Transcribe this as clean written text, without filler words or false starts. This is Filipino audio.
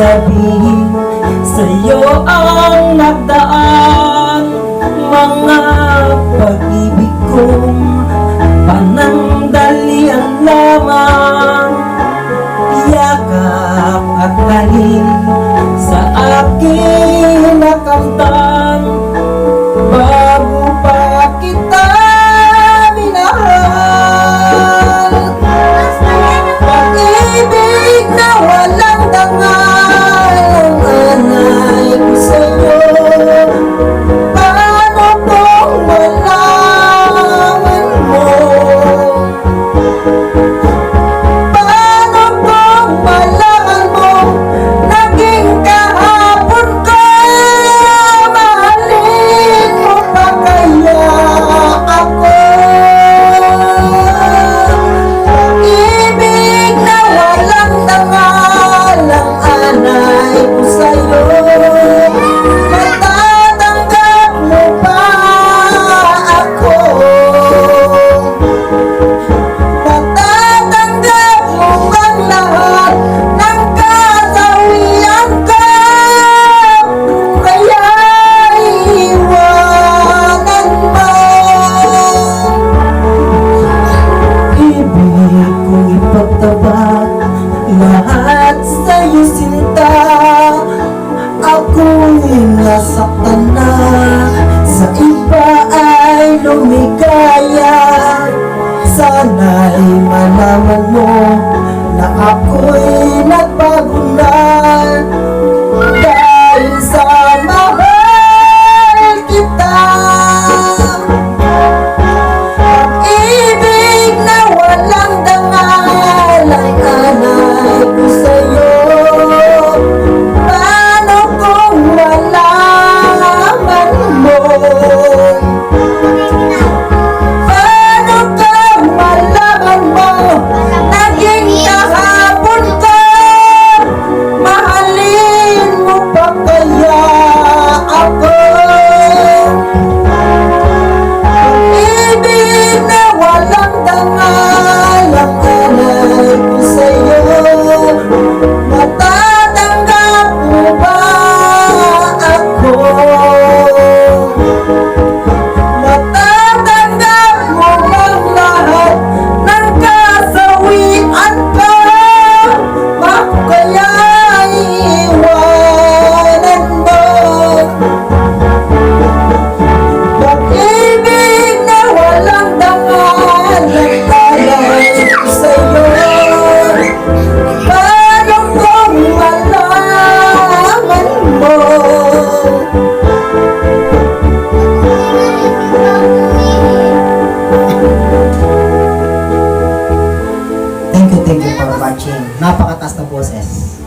sabihin sa'yo ang nagdaan. Mga pag-ibig kong panandalian lamang, yakap at halin sa aking nakamtan. Bago pa kita minahal, pag-ibig na walang dangal ang anay ko sa'yo. Paano kung malaman mo? Paano kung malaman mo? Naging kahapon ko, mahalin mo pa kaya ako? Ibig na walang dangal ang anay ko sa'yo. Matatanggap mo ba ako? Matatanggap mo bang lahat ng kasawian ko? Kaya iiwanan mo? Ibig kong ipagtapat lahat sa'yo, sinta. Ako'y nasaktan na, sa iba ay lumigaya. Sana'y malaman mo na ako'y nagbago na, dahil sa mahal kita. Pag-ibig na walang dangal ang anay ko sa'yo. Paano kung malaman mo? Paano kung malaman mo? Naging kahapon ko, mahalin mo pa kaya ako? Ibig na walang dangal ang anay ko sa'yo. Matatanggap mo ba ako? Matatanggap mo bang lahat ng kasawian ko? Kaya iiwanan mo? Pag-ibig na walang dangal ang anay ko sa'yo. Paano kung malaman mo? Thank you for watching. Napakataas na boses.